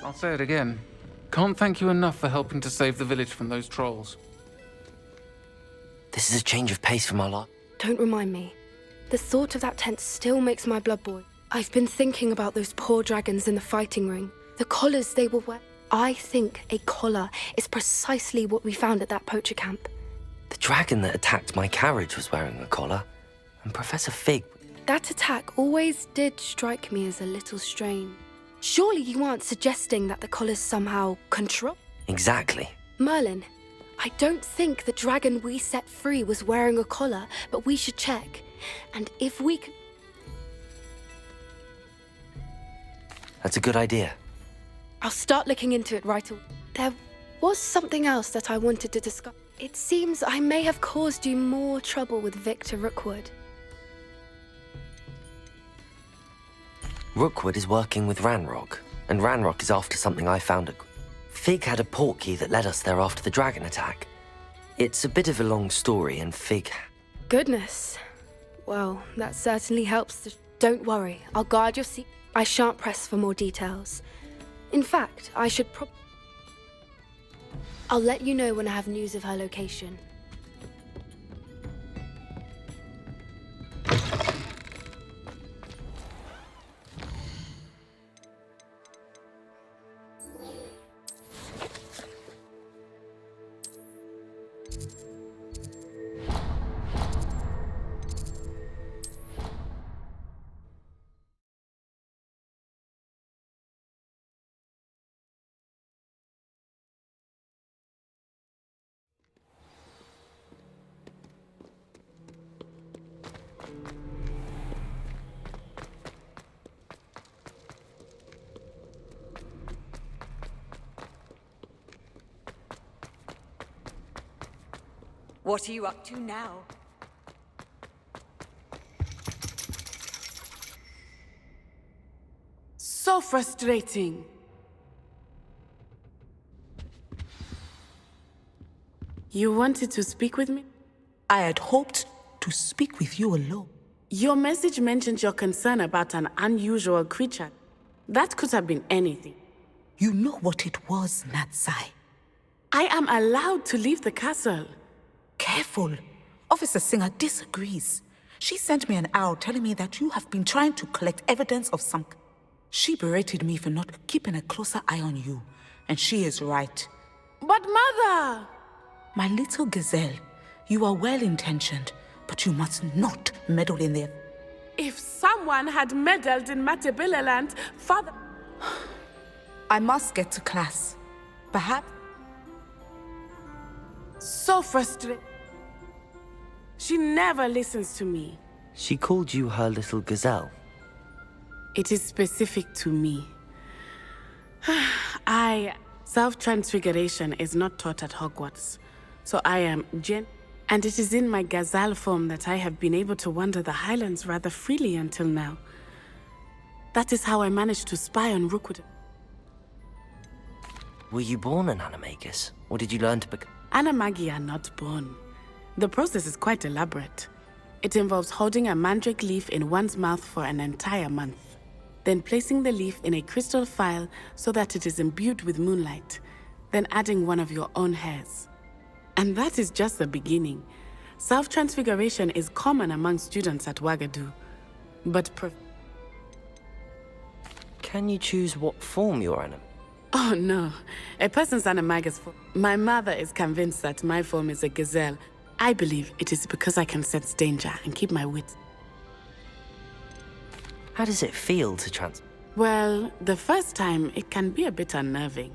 I'll say it again. Can't thank you enough for helping to save the village from those trolls. This is a change of pace from our lot. Don't remind me. The thought of that tent still makes my blood boil. I've been thinking about those poor dragons in the fighting ring. The collars they were wearing. I think a collar is precisely what we found at that poacher camp. The dragon that attacked my carriage was wearing a collar, and Professor Fig... That attack always did strike me as a little strange. Surely you aren't suggesting that the collars somehow control? Exactly. Merlin, I don't think the dragon we set free was wearing a collar, but we should check. And if we can... That's a good idea. I'll start looking into it right away. There was something else that I wanted to discuss. It seems I may have caused you more trouble with Victor Rookwood. Rookwood is working with Ranrock, and Ranrock is after something I found at... Fig had a portkey that led us there after the dragon attack. It's a bit of a long story, and Fig... Goodness. Well, that certainly helps. Don't worry, I'll guard your secret. I shan't press for more details. In fact, I should I'll let you know when I have news of her location. What are you up to now? So frustrating. You wanted to speak with me? I had hoped to speak with you alone. Your message mentioned your concern about an unusual creature. That could have been anything. You know what it was, Natsai. I am allowed to leave the castle. Careful. Officer Singer disagrees. She sent me an owl telling me that you have been trying to collect evidence of some... She berated me for not keeping a closer eye on you, and she is right. But Mother! My little gazelle, you are well-intentioned, but you must not meddle in their... If someone had meddled in Matabeleland, Father... I must get to class. Perhaps... So frustrated. She never listens to me. She called you her little gazelle. It is specific to me. Self-transfiguration is not taught at Hogwarts. So I am and it is in my gazelle form that I have been able to wander the Highlands rather freely until now. That is how I managed to spy on Rookwood. Were you born an animagus, or did you learn to become... Animagi are not born. The process is quite elaborate. It involves holding a mandrake leaf in one's mouth for an entire month, then placing the leaf in a crystal phial so that it is imbued with moonlight, then adding one of your own hairs. And that is just the beginning. Self-transfiguration is common among students at Wagadu, but Can you choose what form you're in? Oh no, a person's animagus form. My mother is convinced that my form is a gazelle. I believe it is because I can sense danger and keep my wits. How does it feel to Well, the first time it can be a bit unnerving,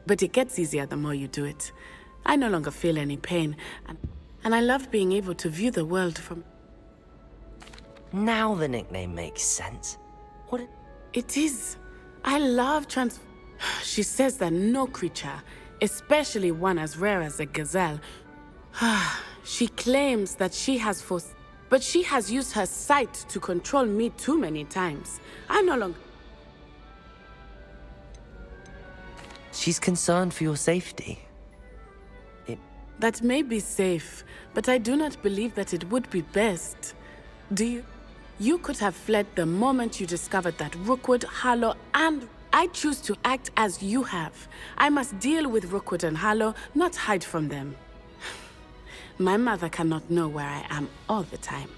but it gets easier the more you do it. I no longer feel any pain, and I love being able to view the world from... Now the nickname makes sense. It is. I love She says that no creature, especially one as rare as a gazelle, she claims that she has but she has used her sight to control me too many times. I no longer... She's concerned for your safety. That may be safe, but I do not believe that it would be best. Do you? You could have fled the moment you discovered that Rookwood, Harlow, and I choose to act as you have. I must deal with Rookwood and Harlow, not hide from them. My mother cannot know where I am all the time.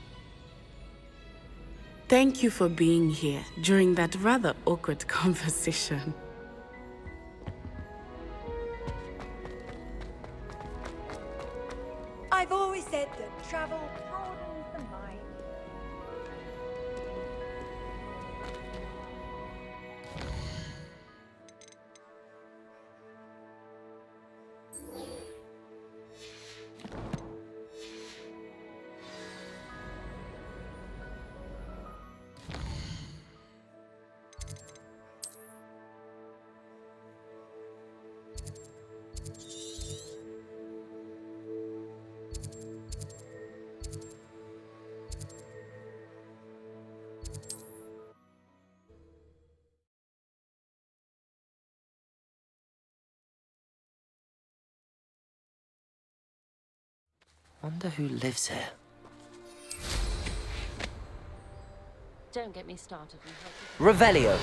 Thank you for being here during that rather awkward conversation. I've always said that travel broadens the mind. Wonder who lives here. Don't get me started. Revelio.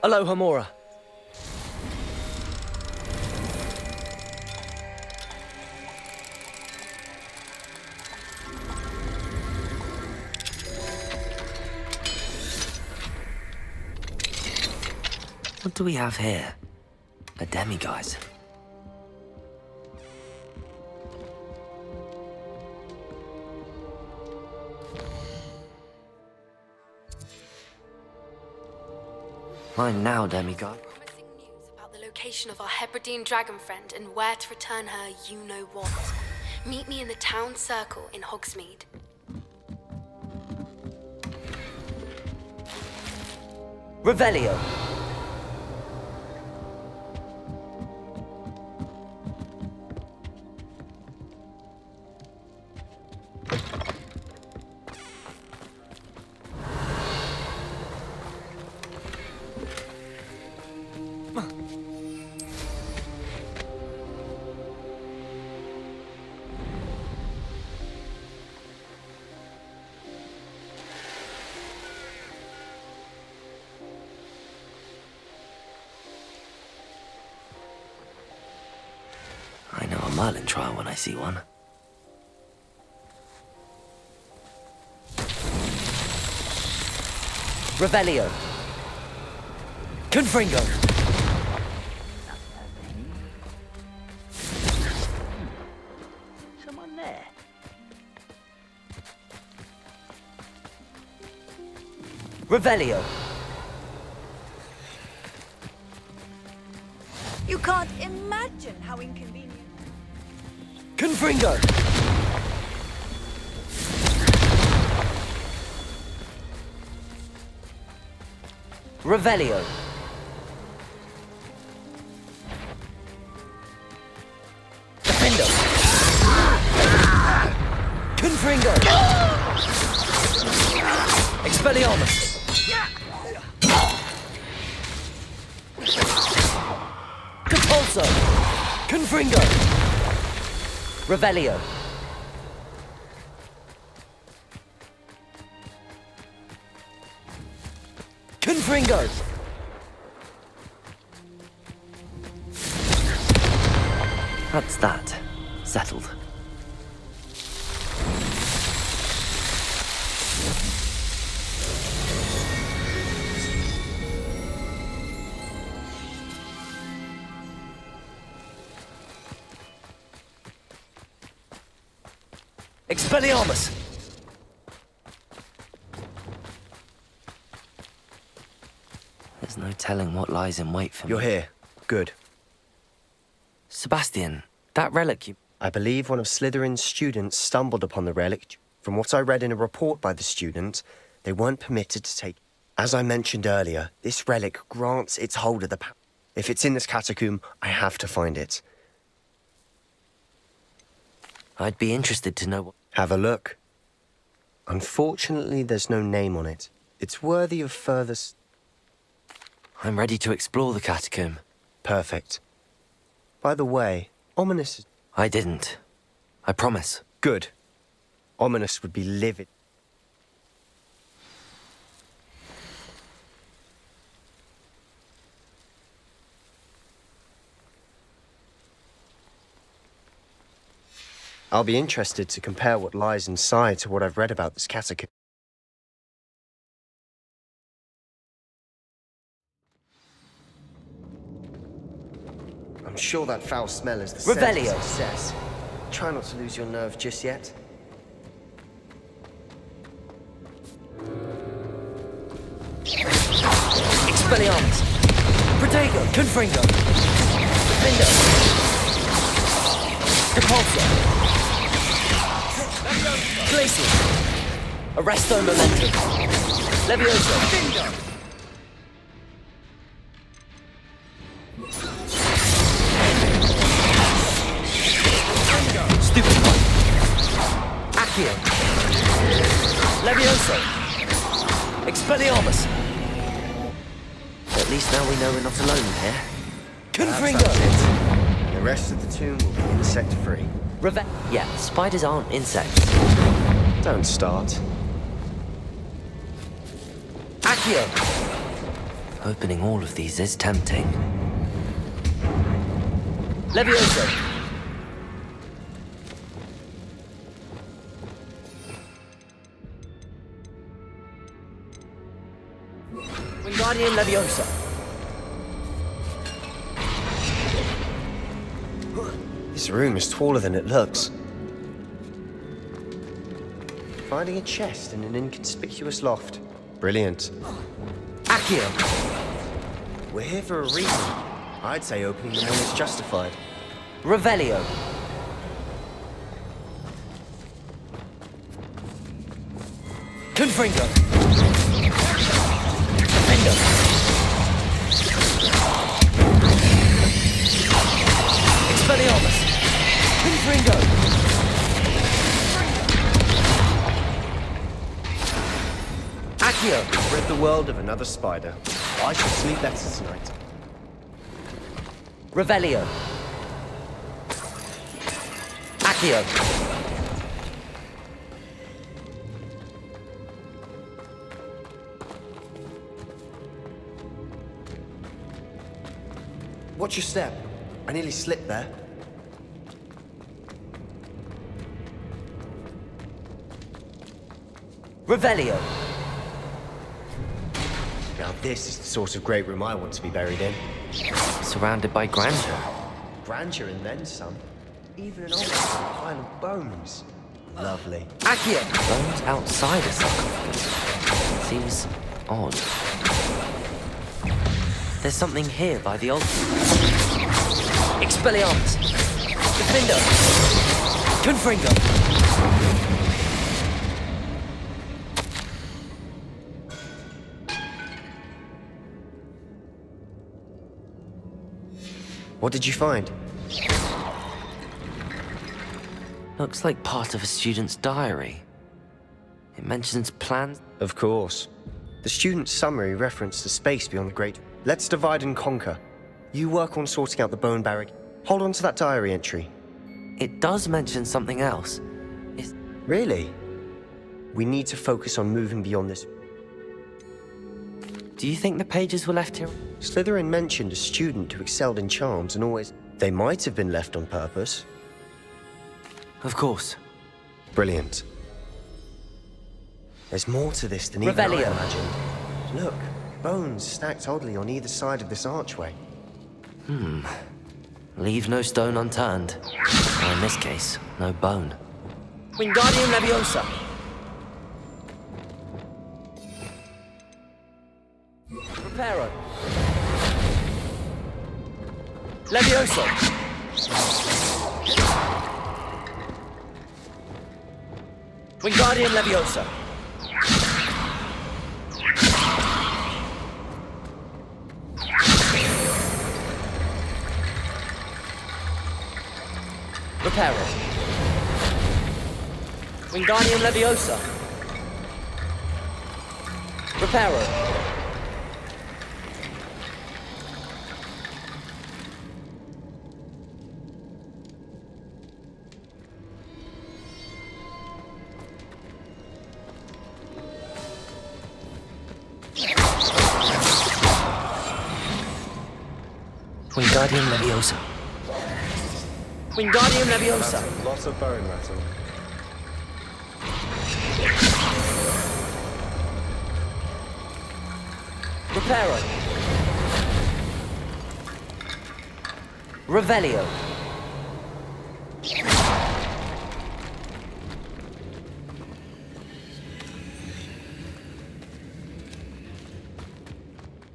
Aloha Mora. What do we have here? A demiguise. Mine now, demiguise. Promising news about the location of our Hebridean dragon friend and where to return her you-know-what. Meet me in the town circle in Hogsmeade. Revelio. I know a Merlin trial when I see one. Revelio. Confringo. Someone there. Revelio. You can't imagine how inconvenient. Confringo. Revelio. Defendo. Confringo. Expelliarmus. Compulso. Confringo. Revelio. Confringo. That's that. Settled. Expelliarmus! There's no telling what lies in wait for me. You're here. Good. Sebastian, that relic you... I believe one of Slytherin's students stumbled upon the relic. From what I read in a report by the student, they weren't permitted to take... As I mentioned earlier, this relic grants its holder the power. If it's in this catacomb, I have to find it. I'd be interested to know what... Have a look. Unfortunately, there's no name on it. It's worthy of further... I'm ready to explore the catacomb. Perfect. By the way, ominous... I didn't. I promise. Good. Ominous would be livid. I'll be interested to compare what lies inside to what I've read about this catacomb. I'm sure that foul smell is the scent of Revelio. success. Try not to lose your nerve just yet. Expelliarmus. Protego. Confringo. Defendo. Depulso. Glacial. Arresto Momentum. Levioso. Stupid one. Accio. Levioso. Expelliarmus. At least now we know we're not alone here. Confringo. Confringo. That's it. The rest of the tomb will be insect-free. Yeah, spiders aren't insects. Don't start. Accio. Opening all of these is tempting. Levioso. Wingardium Leviosa. This room is taller than it looks. Finding a chest in an inconspicuous loft. Brilliant. Accio. We're here for a reason. I'd say opening the room is justified. Revelio. Confringo. Defendo. Expelliarmus. Confringo. Accio. Rid the world of another spider. I should sleep better tonight. Revelio. Accio. Watch your step. I nearly slipped there. Revelio. Now this is the sort of great room I want to be buried in. Surrounded by grandeur. Grandeur and then some. Even an old pile of bones. Lovely. Accio. Bones outside a sarcophagus. Seems odd. There's something here by the altar. Expelliarmus. Defendo. Confringo. What did you find? Looks like part of a student's diary. It mentions plans. Of course. The student's summary referenced the space beyond the great... Let's divide and conquer. You work on sorting out the bone barrack. Hold on to that diary entry. It does mention something else. Really? We need to focus on moving beyond this. Do you think the pages were left here? Slytherin mentioned a student who excelled in charms and always... They might have been left on purpose. Of course. Brilliant. There's more to this than even I Revelio. imagined. Look, bones stacked oddly on either side of this archway. Leave no stone unturned. Or in this case, no bone. Wingardium Leviosa. Reparo. Levioso. Wingardium Leviosa. Reparo. Wingardium Leviosa. Reparo. Wingardium Leviosa. Wingardium Leviosa. Lots of bone metal. Reparo. Revelio.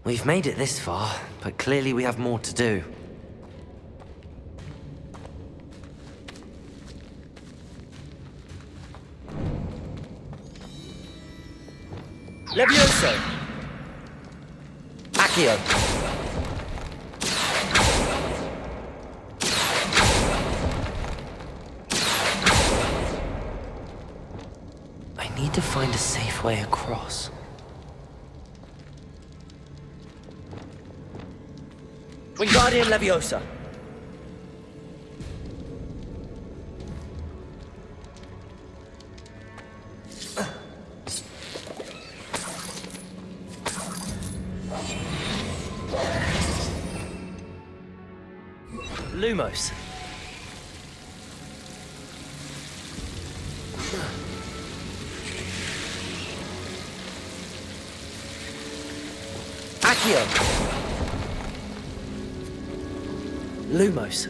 We've made it this far, but clearly we have more to do. Levioso! Accio! I need to find a safe way across. Wingardium Leviosa! Lumos. Accio. Lumos.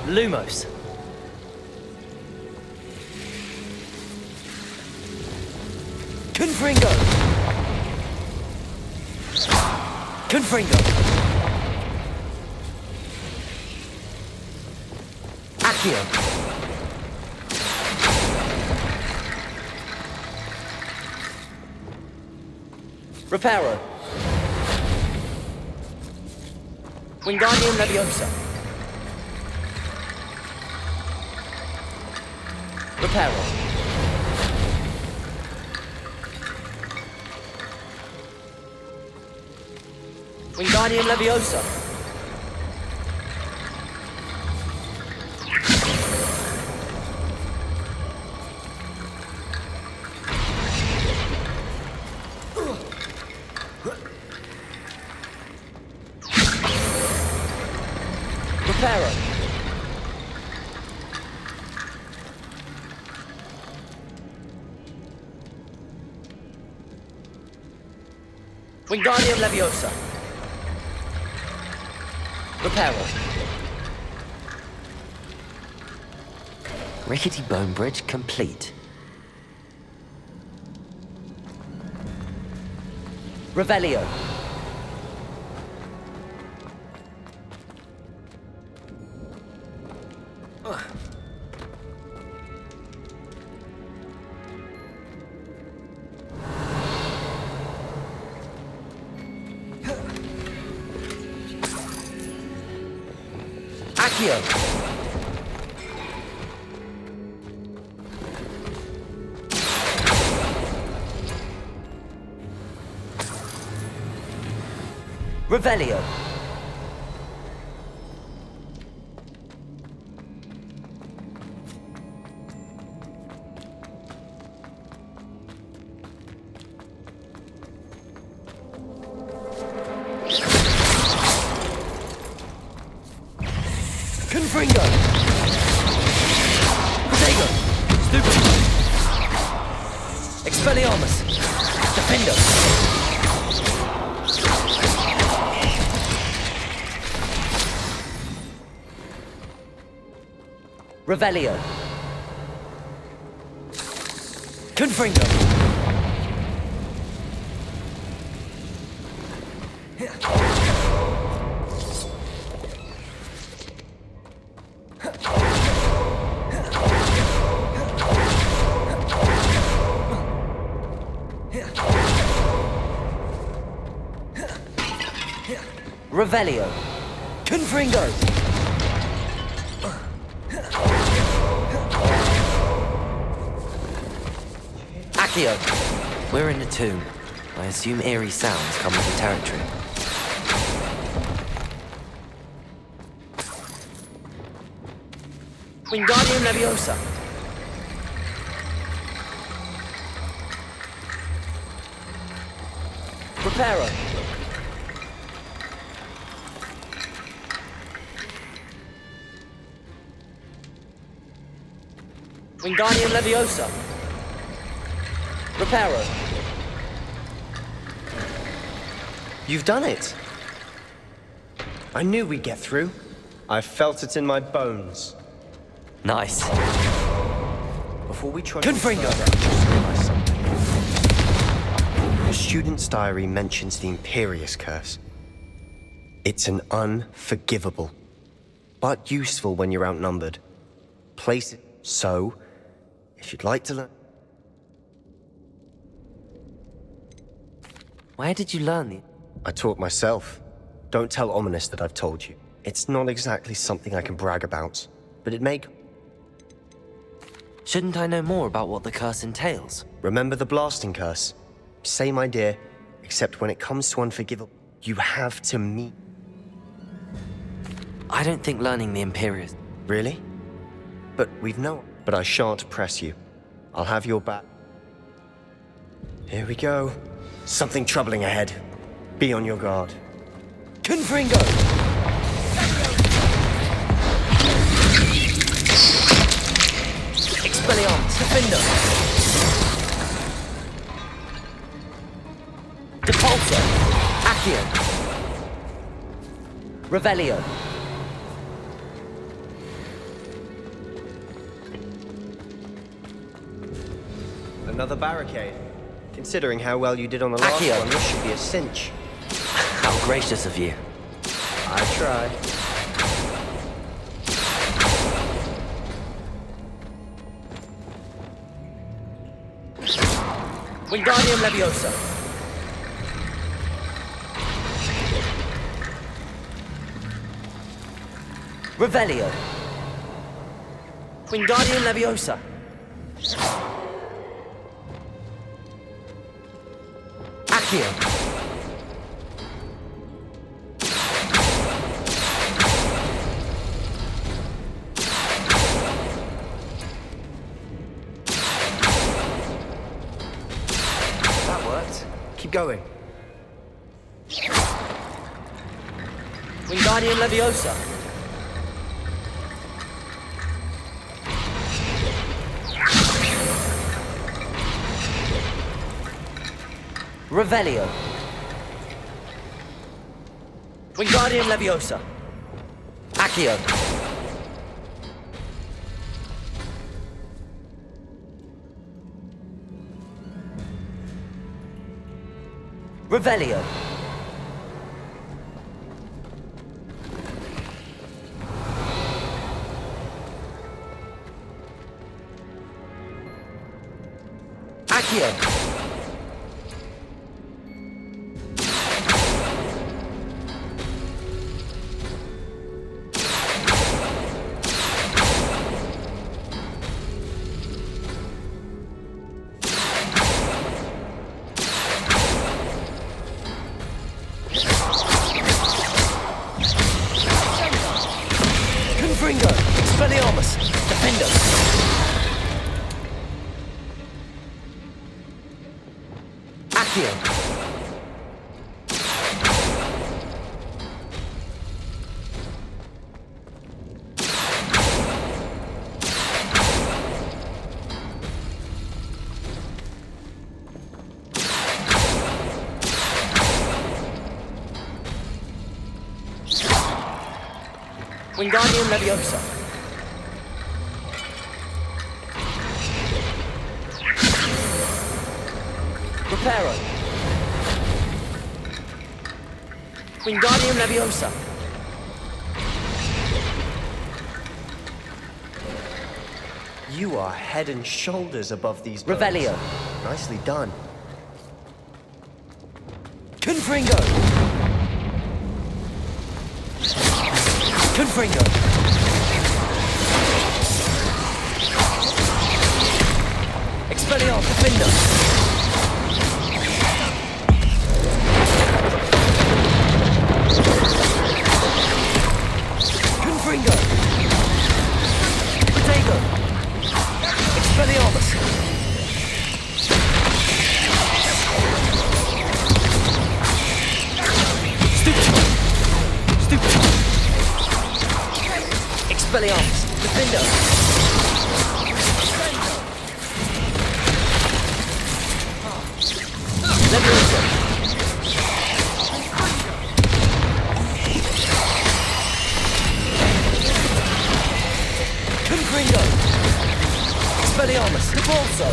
Lumos. Confringo. Confringo. Accio. Reparo. Wingardium Leviosa. Reparo. Wingardium Leviosa. Reparo. Wingardium Leviosa. Reparo. Rickety bone bridge complete. Revelio. Accio. Revelio. Confringo. Protego. Stupid. Expelliarmus. Defendo. Revelio. Confringo. Revelio. Confringo. Accio. We're in the tomb. I assume eerie sounds come with the territory. Wingardium Leviosa. Reparo. Wingardium Leviosa. Reparo. You've done it! I knew we'd get through. I felt it in my bones. Nice. Before we try Confringo. to just realize something. The student's diary mentions the Imperious Curse. It's an unforgivable, but useful when you're outnumbered. Place it so, if you'd like to learn... Where did you learn the... I taught myself. Don't tell Ominous that I've told you. It's not exactly something I can brag about, but it may... Shouldn't I know more about what the curse entails? Remember the blasting curse? Same idea, except when it comes to unforgivable, you have to meet... I don't think learning the Imperious... Really? But we've no... But I shan't press you. I'll have your back. Here we go. Something troubling ahead. Be on your guard. Confringo! Expelliarmus, Defender! Depulso! Accio! Revelio! Another barricade. Considering how well you did on the last Accio. one, this should be a cinch. How gracious of you. I try. Wingardium Leviosa. Revelio. Wingardium Leviosa. Accio. That worked. Keep going. Wingardium Leviosa. Revelio. Wingardium Leviosa. Accio. Revelio. Accio. Confringo. Expelliarmus. Defender. Accio. Wingardium Leviosa. Reparo. Wingardium Leviosa. You are head and shoulders above these birds. Revelio. Nicely done. Confringo. Confringo. Expelliarmus. Defender. Confringo. Protego. Expelliarmus. Stupid. Stupid. Leviosa. Confringo. Expelliarmus. Convulso.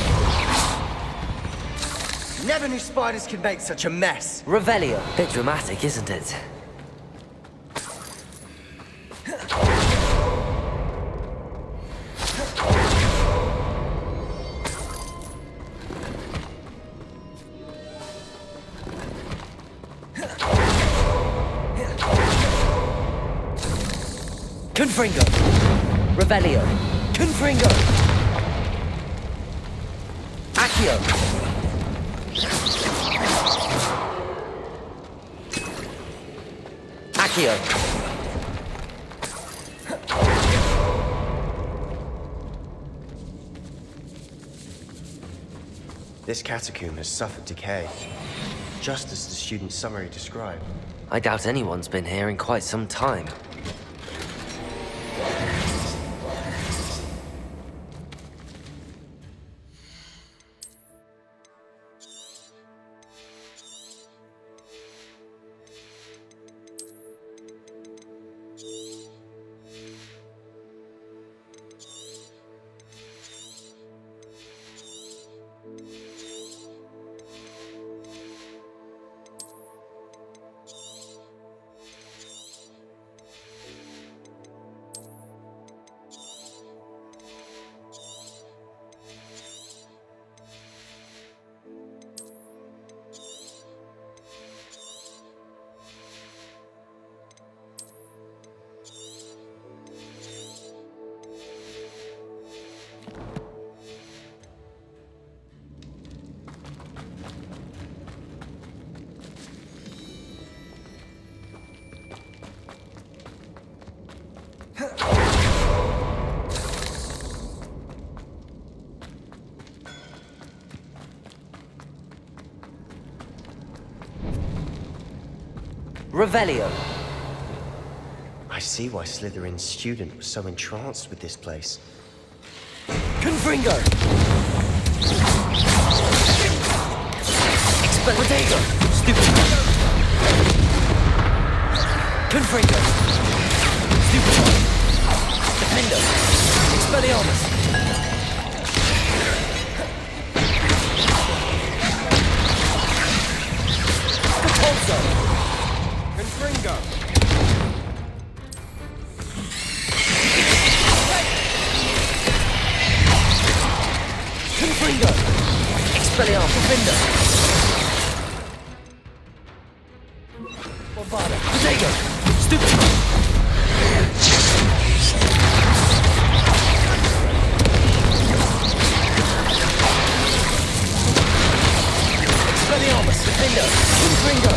Never knew spiders could make such a mess. Revelio. Bit dramatic, isn't it? Confringo. Revelio. Confringo. Accio. Accio. This catacomb has suffered decay, just as the student's summary described. I doubt anyone's been here in quite some time. Revelio. I see why Slytherin's student was so entranced with this place. Confringo. Expelliarmus. Stupid. Confringo. Stupid. Defendo. Expelliarmus. Repulso. Confringo. Confringo. Expelliarmus. Defendo. Bombada. Protego. Stupid. Expelliarmus. Defendo. Confringo.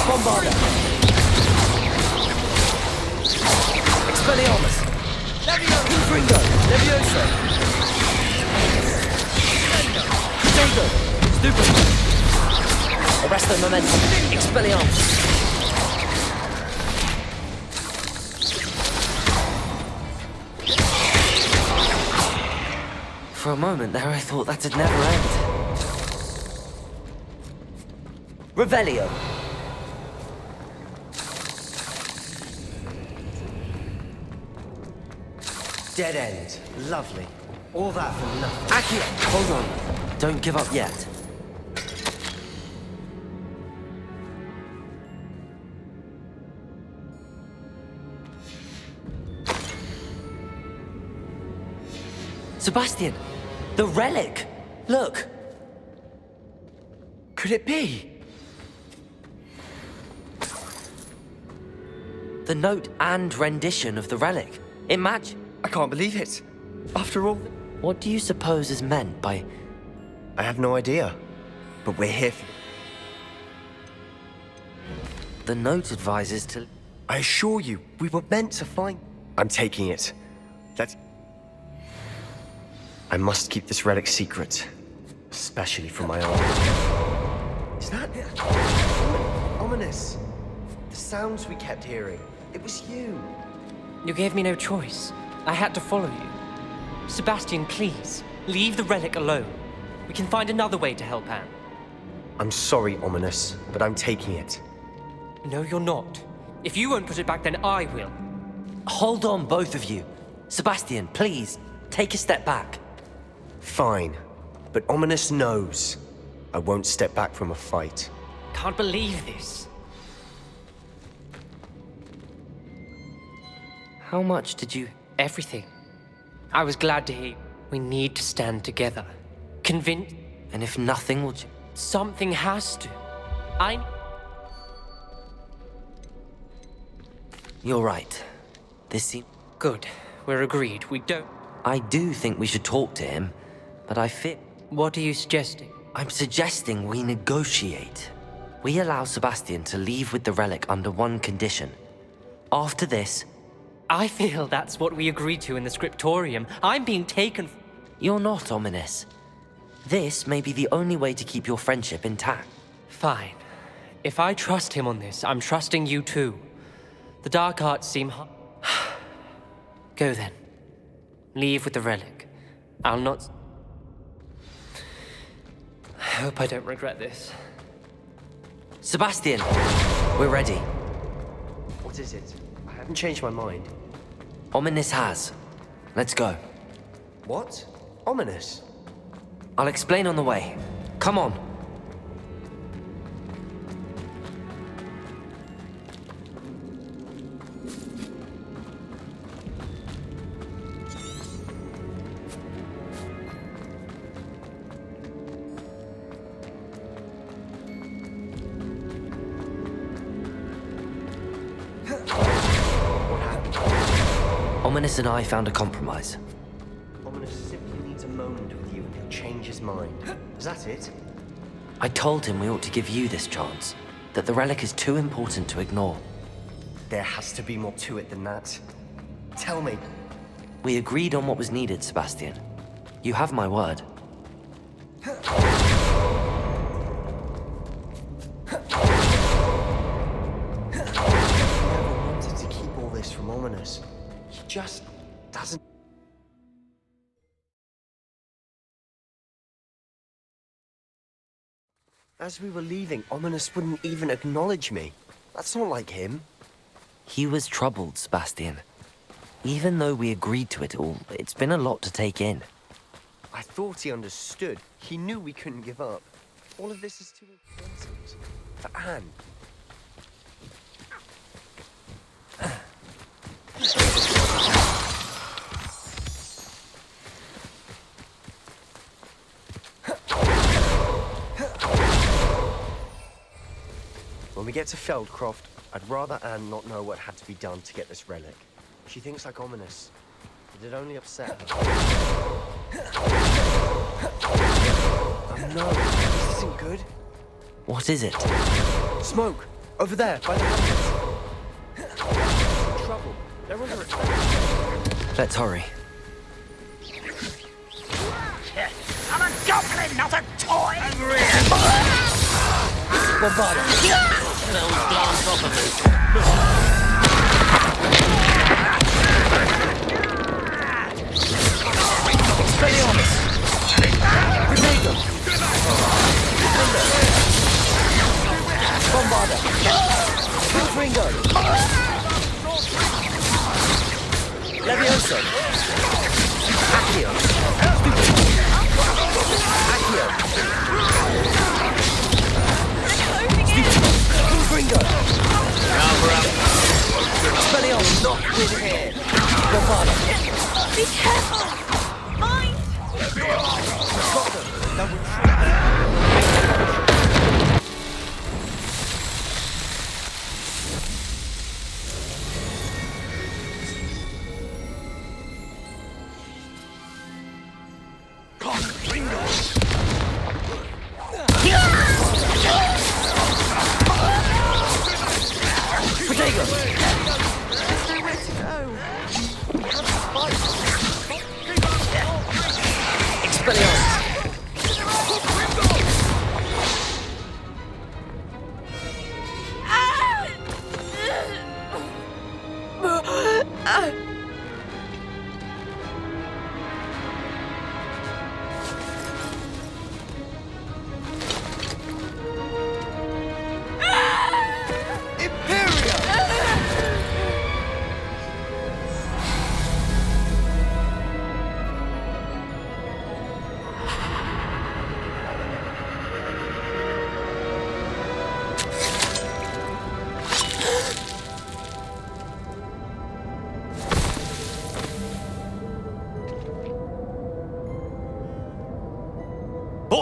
Bombada. Expelliarmus. Confringo. Leviosa. Protego. Stupid. Arresto momentum. Expelliarmus. For a moment there, I thought that'd never end. Revelio. Dead end. Lovely. All that for nothing. Accio. Hold on. Don't give up yet. Sebastian, the relic! Look! Could it be? The note and rendition of the relic. Imagine. I can't believe it. After all... What do you suppose is meant by... I have no idea. But we're here for... The note advises to... I assure you, we were meant to find... I'm taking it. Let's... I must keep this relic secret. Especially from my own. Is that... ominous? The sounds we kept hearing. It was you. You gave me no choice. I had to follow you. Sebastian, please. Leave the relic alone. We can find another way to help Anne. I'm sorry, Ominous, but I'm taking it. No, you're not. If you won't put it back, then I will. Hold on, both of you. Sebastian, please, take a step back. Fine, but Ominous knows I won't step back from a fight. Can't believe this. How much did you... Everything. I was glad to hear. We need to stand together. Convinced. And if nothing will... Something has to. You're right. This seems... Good. We're agreed. We don't... I do think we should talk to him, but I fear... What are you suggesting? I'm suggesting we negotiate. We allow Sebastian to leave with the relic under one condition. After this... I feel that's what we agreed to in the scriptorium. I'm being taken... You're not, Ominous. This may be the only way to keep your friendship intact. Fine. If I trust him on this, I'm trusting you too. The dark arts seem... Go then. Leave with the relic. I'll not... I hope I don't regret this. Sebastian! We're ready. What is it? I haven't changed my mind. Ominous has. Let's go. What? Ominous? I'll explain on the way. Come on. Ominous and I found a compromise. Ominous simply needs a moment with you and he'll change his mind. Is that it? I told him we ought to give you this chance, that the relic is too important to ignore. There has to be more to it than that. Tell me. We agreed on what was needed, Sebastian. You have my word. I never wanted to keep all this from Ominous. He just doesn't... As we were leaving, Ominous wouldn't even acknowledge me. That's not like him. He was troubled, Sebastian. Even though we agreed to it all, it's been a lot to take in. I thought he understood. He knew we couldn't give up. All of this is too important. For Anne. When we get to Feldcroft, I'd rather Anne not know what had to be done to get this relic. She thinks like Ominous, but it only upset her. Oh no, this isn't good. What is it? Smoke! Over there, by the helmet. In trouble. They're under attack. Let's hurry. I'm a goblin, not a toy! Bombarda! Glance off of me. Expelliarmus! Protego! Bombarda! Ringo! Levioso! Accio! Accio! Ringo! Expelliarmus! Not with here! Bombarda! Be careful! Mind! Got them! Double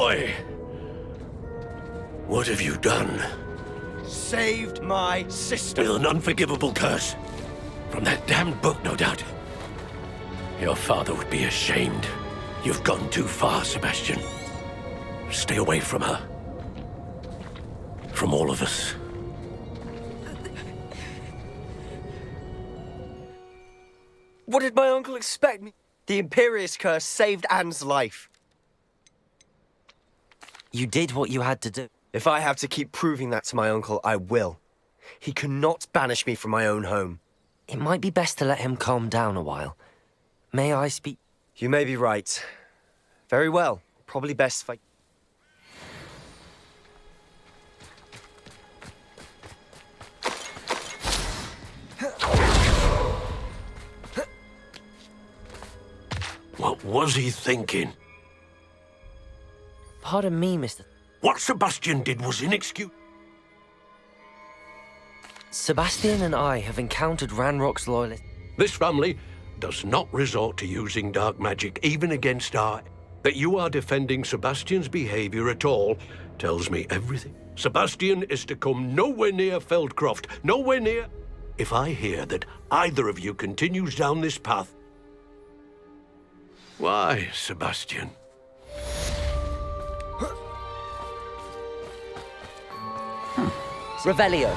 Boy! What have you done? Saved my sister. With an unforgivable curse. From that damned book, no doubt. Your father would be ashamed. You've gone too far, Sebastian. Stay away from her. From all of us. What did my uncle expect me? The Imperious curse saved Anne's life. You did what you had to do. If I have to keep proving that to my uncle, I will. He cannot banish me from my own home. It might be best to let him calm down a while. May I speak? You may be right. Very well. Probably best if I... What was he thinking? Pardon me, Mr. What Sebastian did was inexcusable. Sebastian and I have encountered Ranrock's loyalists. This family does not resort to using dark magic, even against our... That you are defending Sebastian's behavior at all tells me everything. Sebastian is to come nowhere near Feldcroft, nowhere near... If I hear that either of you continues down this path... Why, Sebastian? Revelio.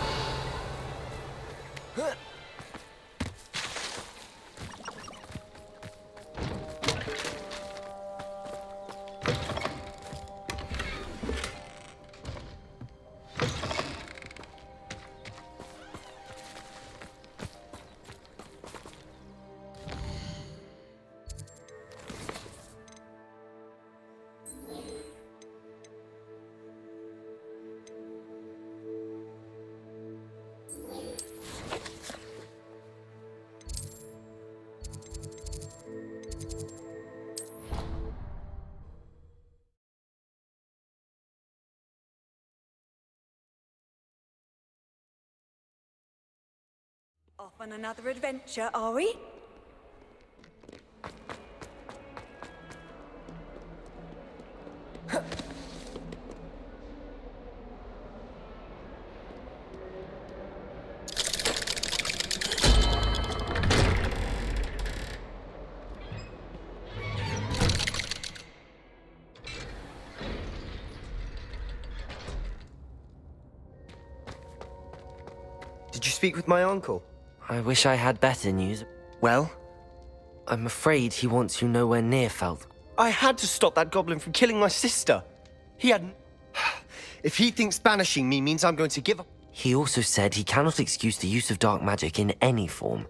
Off on another adventure, are we? Did you speak with my uncle? I wish I had better news. Well? I'm afraid he wants you nowhere near Feld. I had to stop that goblin from killing my sister. He hadn't... If he thinks banishing me means I'm going to give up... He also said he cannot excuse the use of dark magic in any form,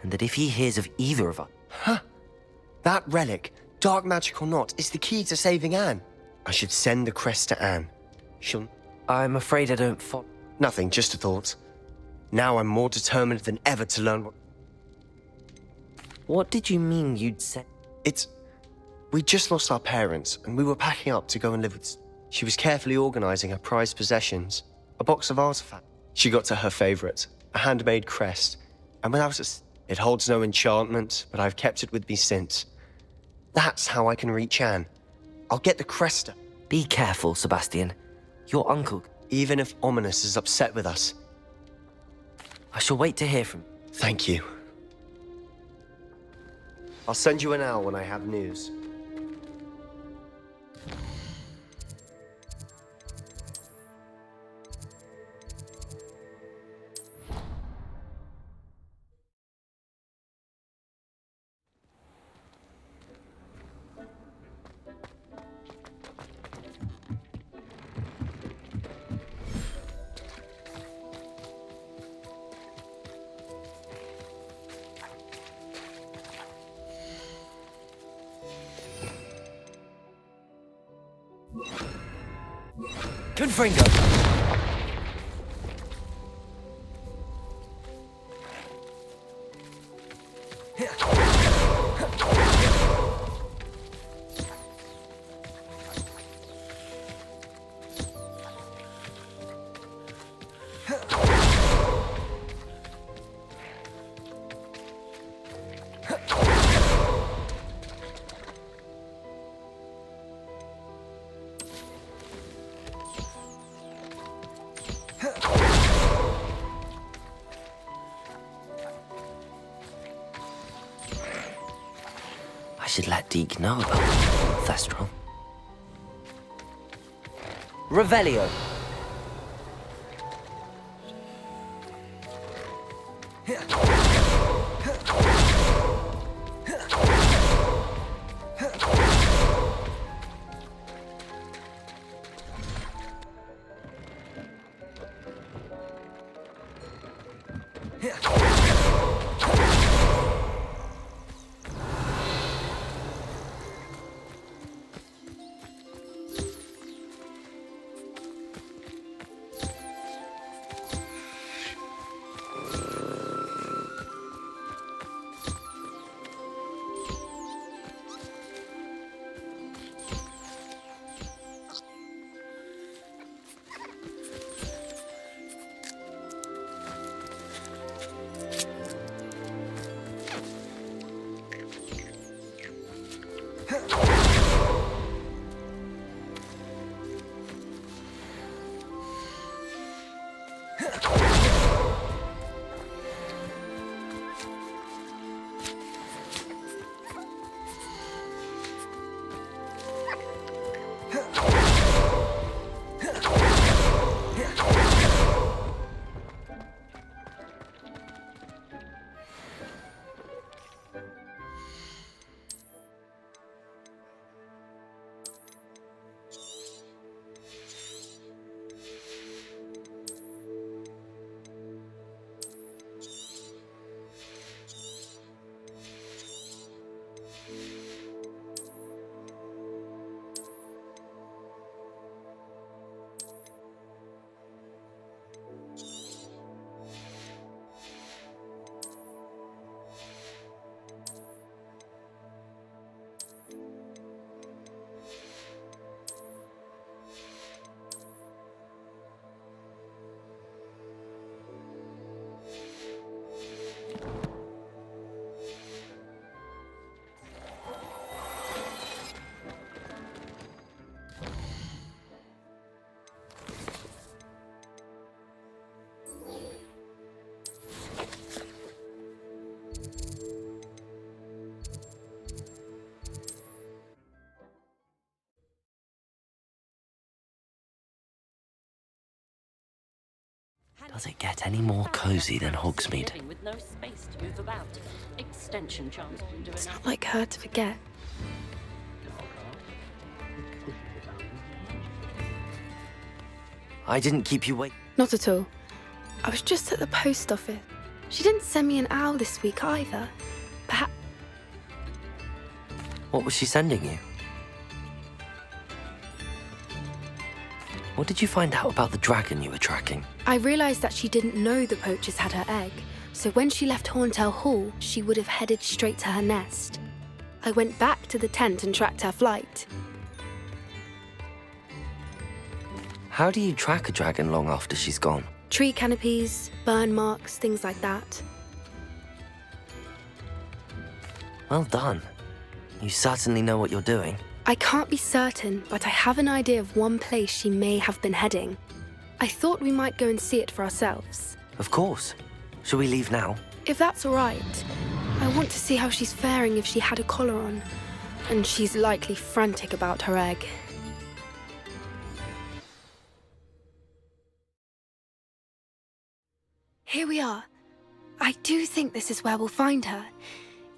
and that if he hears of either of us... Huh? That relic, dark magic or not, is the key to saving Anne. I should send the crest to Anne. She'll... I'm afraid I don't follow... Nothing, just a thought. Now I'm more determined than ever to learn what... What did you mean you'd say? We just lost our parents, and we were packing up to go and live with... She was carefully organising her prized possessions, a box of artifacts. She got to her favourite, a handmade crest, and when I was at... It holds no enchantment, but I've kept it with me since. That's how I can reach Anne. I'll get the crest... Be careful, Sebastian. Your uncle... Even if Ominous is upset with us... I shall wait to hear from you. Thank you. I'll send you an owl when I have news. Confringo! should let Deke know about Thestral. Revelio. Does it get any more cozy than Hogsmeade? With no space to move about. Extension charms can do It's enough. not like her to forget. I didn't keep you waiting. Not at all. I was just at the post office. She didn't send me an owl this week either. Perhaps What was she sending you? What did you find out about the dragon you were tracking? I realised that she didn't know the poachers had her egg, so when she left Horntail Hall, she would have headed straight to her nest. I went back to the tent and tracked her flight. How do you track a dragon long after she's gone? Tree canopies, burn marks, things like that. Well done. You certainly know what you're doing. I can't be certain, but I have an idea of one place she may have been heading. I thought we might go and see it for ourselves. Of course. Shall we leave now? If that's all right. I want to see how she's faring if she had a collar on. And she's likely frantic about her egg. Here we are. I do think this is where we'll find her.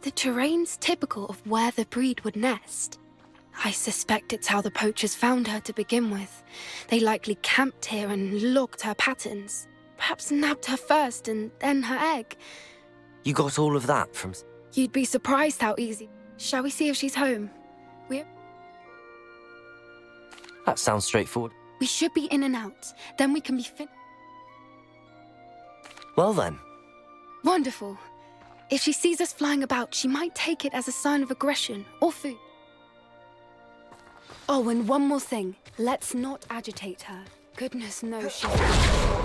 The terrain's typical of where the breed would nest. I suspect it's how the poachers found her to begin with. They likely camped here and logged her patterns. Perhaps nabbed her first and then her egg. You got all of that from... You'd be surprised how easy. Shall we see if she's home? That sounds straightforward. We should be in and out. Then we can be Well then. Wonderful. If she sees us flying about, she might take it as a sign of aggression or food. Oh, and one more thing. Let's not agitate her. Goodness knows she's...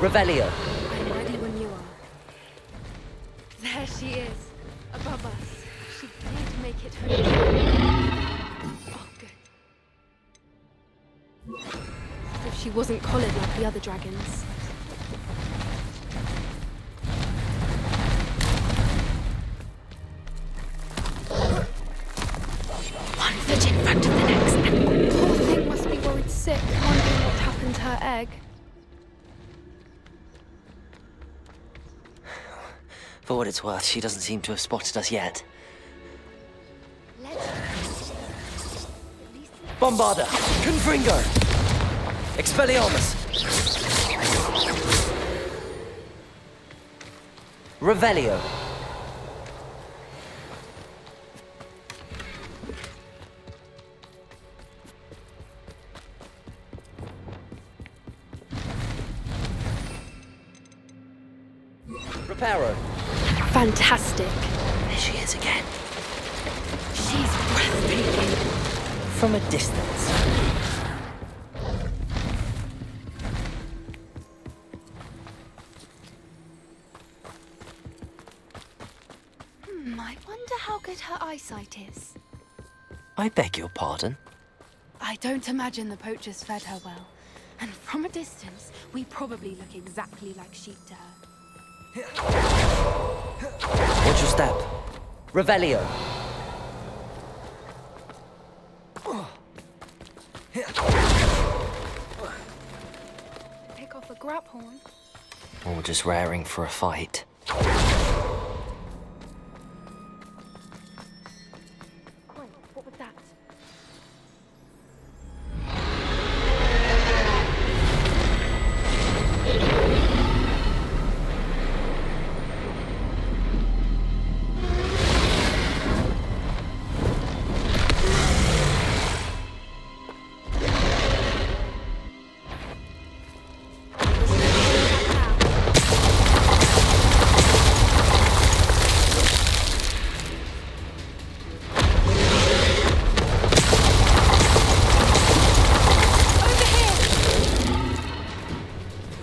Revelio. I'm ready when you are. There she is, above us. She did make it home. Oh, good. As if she wasn't collared like the other dragons. her egg. For what it's worth, she doesn't seem to have spotted us yet. Bombarda! Confringo! Expelliarmus! Revelio! Reparo! Fantastic. There she is again. She's breathtaking. From a distance. I wonder how good her eyesight is. I beg your pardon? I don't imagine the poachers fed her well. And from a distance, we probably look exactly like sheep to her. Watch your step. Revelio. Pick off a grab horn. Or just raring for a fight. What was that?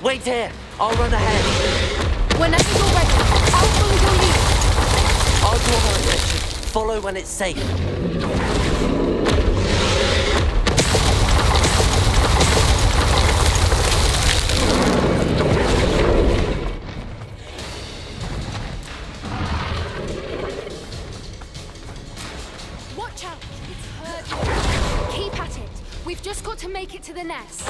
Wait here! I'll run ahead. Whenever you're ready, I'll follow your lead. I'll draw her attention. Follow when it's safe. Watch out! It's hurt. Keep at it. We've just got to make it to the nest.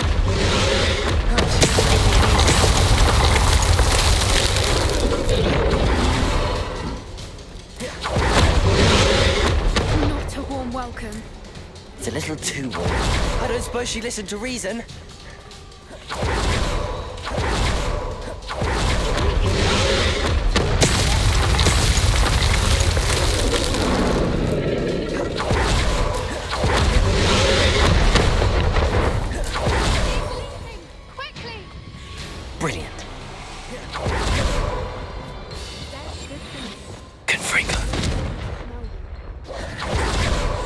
Not a warm welcome. It's a little too warm. I don't suppose she listened to reason. Quickly! Brilliant. Confringo.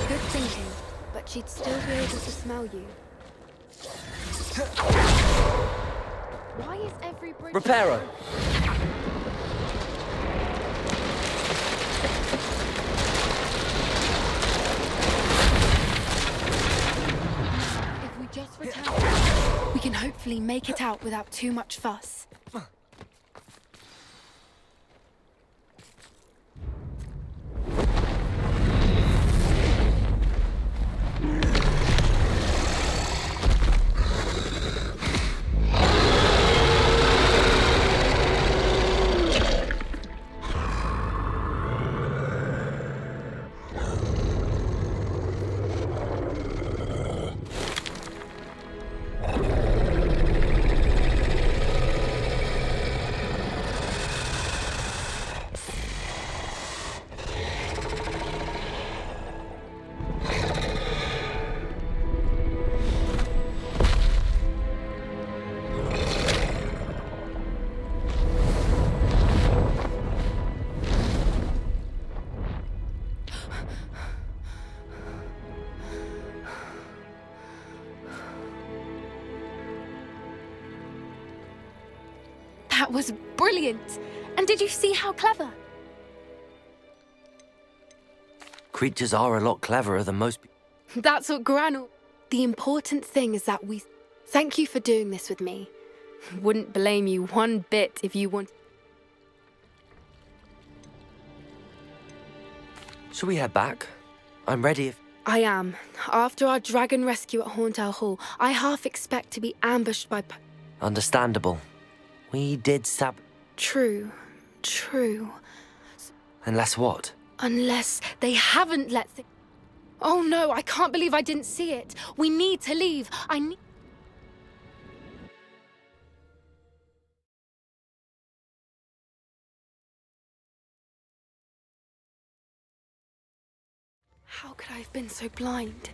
Good thinking, but she'd still be able to smell you. Why is every bridge... Reparo. If we just return, we can hopefully make it out without too much fuss. That was brilliant! And did you see how clever? Creatures are a lot cleverer than most people. That's what Granul... The important thing is that we... Thank you for doing this with me. Wouldn't blame you one bit if you want... Shall we head back? I'm ready if... I am. After our dragon rescue at Hauntowl Hall, I half expect to be ambushed by... Understandable. We did stab... True. Unless what? Unless they haven't let the... Oh no, I can't believe I didn't see it. We need to leave. I need... How could I have been so blind?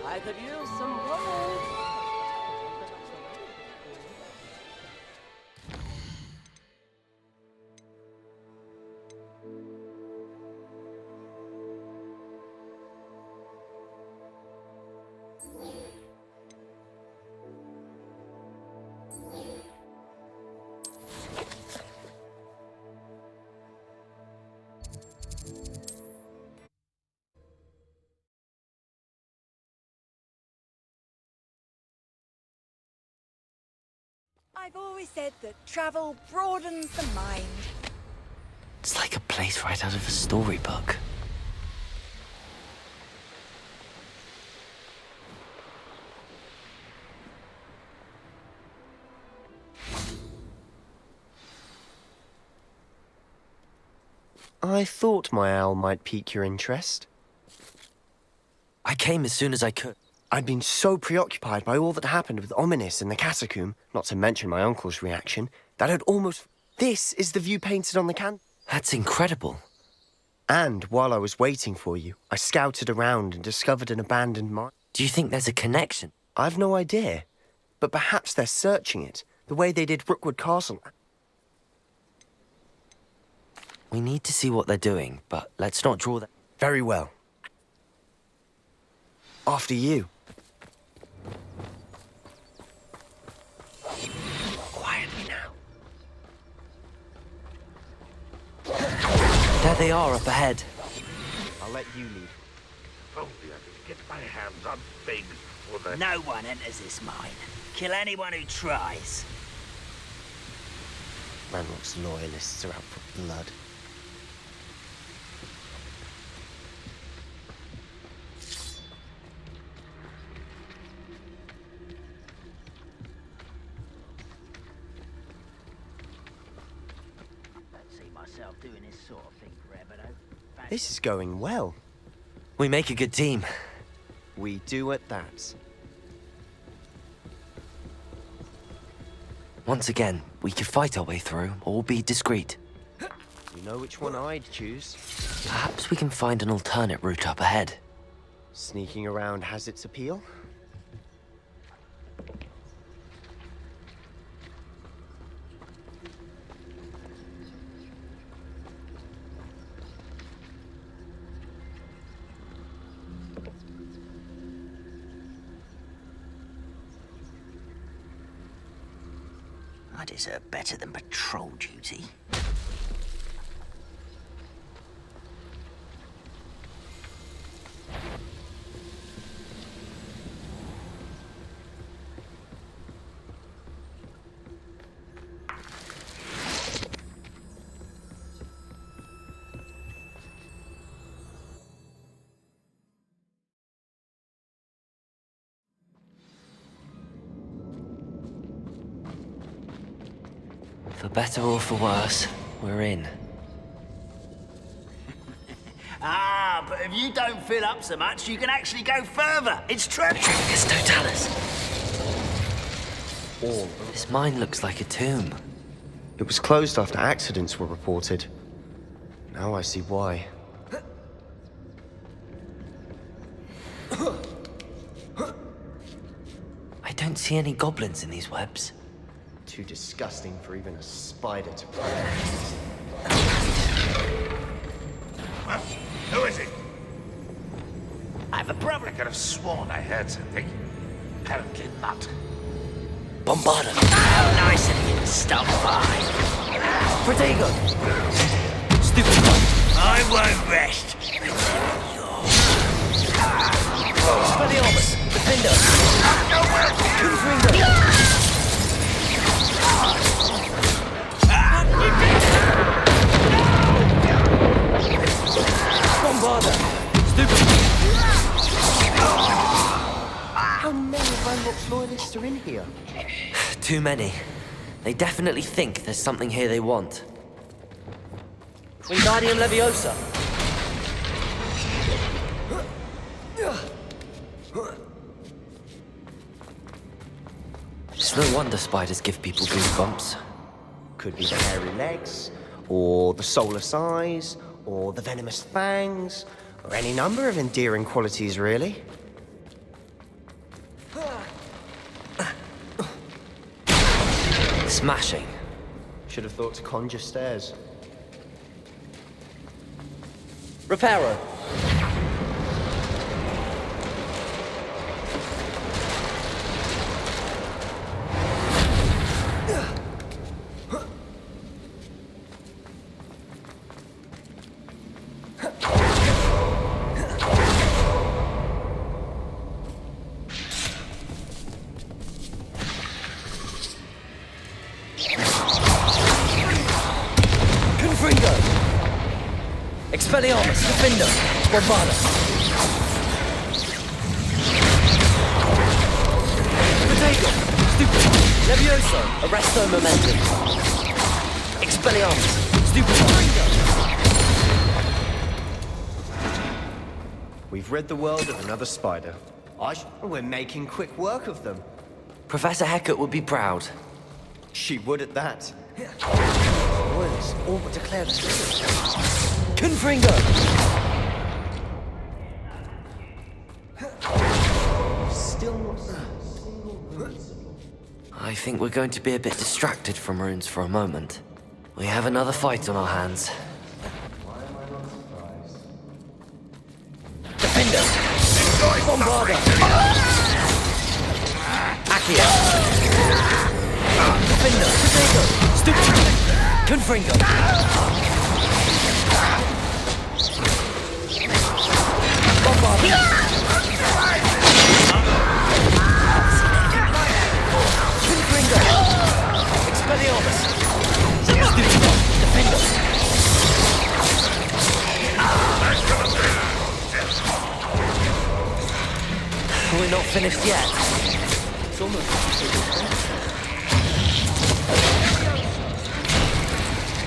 I could use some water. I've always said that travel broadens the mind. It's like a place right out of a storybook. I thought my owl might pique your interest. I came as soon as I could. I'd been so preoccupied by all that happened with Ominous in the catacomb, not to mention my uncle's reaction, that I'd almost... This is the view painted on the can... That's incredible. And while I was waiting for you, I scouted around and discovered an abandoned mine. Do you think there's a connection? I've no idea, but perhaps they're searching it, the way they did Rookwood Castle. We need to see what they're doing, but let's not draw that... Very well. After you. Quietly now. There they are, up ahead. I'll let you lead. If only I could get my hands on things for the... No one enters this mine. Kill anyone who tries. Ranrock's loyalists are out for blood. Doing this sort of thing forever, though. This is going well. We make a good team. We do at that. Once again, we could fight our way through, or be discreet. You know which one I'd choose. Perhaps we can find an alternate route up ahead. Sneaking around has its appeal. I deserve better than patrol duty. For better or for worse, we're in. Ah, but if you don't fill up so much, you can actually go further. It's true. Trigus Totalis. This mine looks like a tomb. It was closed after accidents were reported. Now I see why. I don't see any goblins in these webs. Too disgusting for even a spider to prey. Who is it? I have a problem. I could have sworn I heard something. Apparently not. Bombarda. How nice of you to stop by. Protego. Stupid one. I won't rest. Speliomus. Defender. Confringo. Ranrock's loyalists are in here. Too many. They definitely think there's something here they want. Wingardium Leviosa! It's no wonder spiders give people goosebumps. Could be the hairy legs, or the soulless eyes, or the venomous fangs, or any number of endearing qualities, really. Smashing. Should have thought to conjure stairs. Reparo. Expelliarmus, Defender, Bombada. Potato, Stupid, Levioso, Arresto Momentum. Expelliarmus, Stupid. We've rid the world of another spider. We're making quick work of them. Professor Hecat would be proud. She would at that. Royalists all but declared Confringo! Still not I think we're going to be a bit distracted from runes for a moment. We have another fight on our hands. Why am I not surprised? Defender! Bombarda! Accio! Defender! Potato! Stupid! Confringo! Bombarda! Confringo! Expelliarmus! Stupid! Defender! We're not finished yet. It's almost...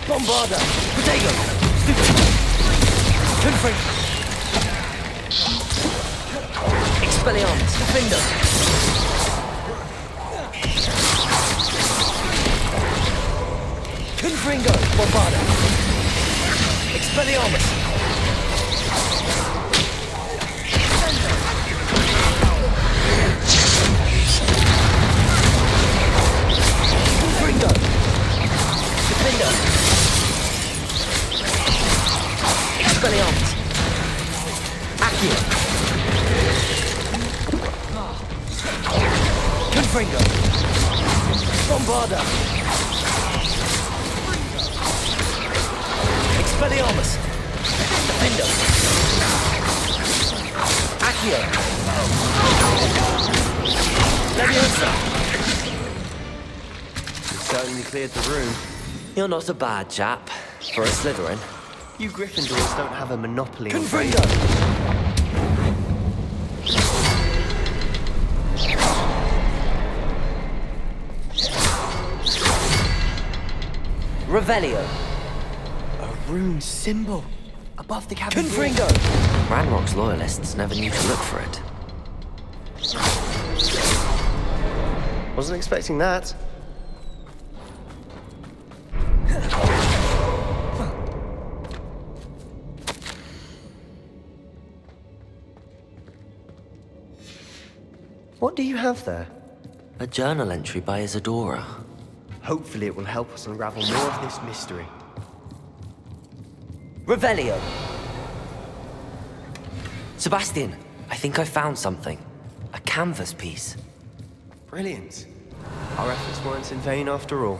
Bombarda! Potato! Stupid! Confringo! Expelliarmus! Defender! Confringo! Bombarda! Expelliarmus! Confringo! Defender! Expelliarmus! Accio! Confringo! Bombarda! Expelliarmus! Defender! Accio! Leviosa! You certainly cleared the room. You're not a bad chap, for a Slytherin. You Gryffindors don't have a monopoly on Confringo! Revelio! A rune symbol above the cabin. Confringo! Ranrock's loyalists never knew to look for it. Wasn't expecting that. What do you have there? A journal entry by Isadora. Hopefully it will help us unravel more of this mystery. Revelio! Sebastian, I think I found something. A canvas piece. Brilliant. Our efforts weren't in vain after all.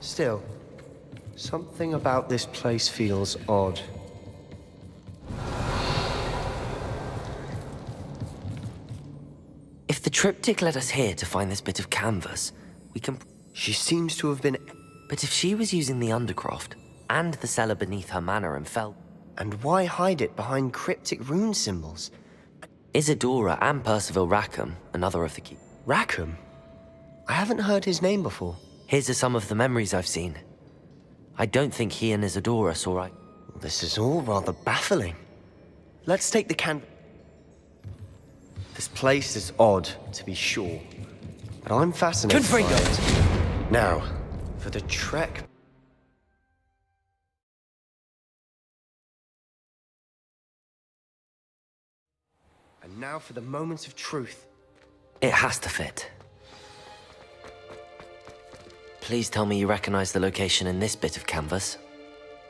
Still, something about this place feels odd. If the triptych led us here to find this bit of canvas, we can... She seems to have been... But if she was using the Undercroft, and the cellar beneath her manor and fell... And why hide it behind cryptic rune symbols? Isadora and Percival Rackham, another of the key... Rackham? I haven't heard his name before. His are some of the memories I've seen. I don't think he and Isadora saw eye. This is all rather baffling. Let's take the This place is odd, to be sure. But I'm fascinated by it. Now, for the trek. And now for the moment of truth. It has to fit. Please tell me you recognize the location in this bit of canvas.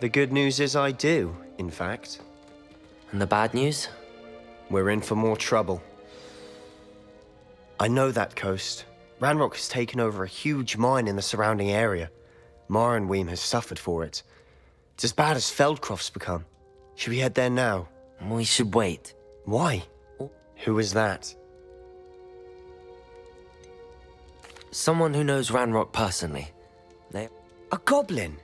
The good news is I do, in fact. And the bad news? We're in for more trouble. I know that coast. Ranrock has taken over a huge mine in the surrounding area. Marenweem has suffered for it. It's as bad as Feldcroft's become. Should we head there now? We should wait. Why? Who is that? Someone who knows Ranrock personally. A goblin?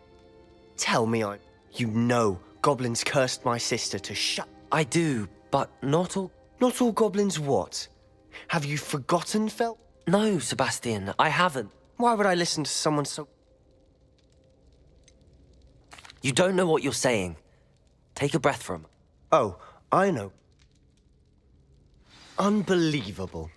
Tell me You know goblins cursed my sister to shut... I do, but not all... Not all goblins what? Have you forgotten, Fel? No, Sebastian, I haven't. Why would I listen to someone so... You don't know what you're saying. Take a breath from. Oh, I know. Unbelievable.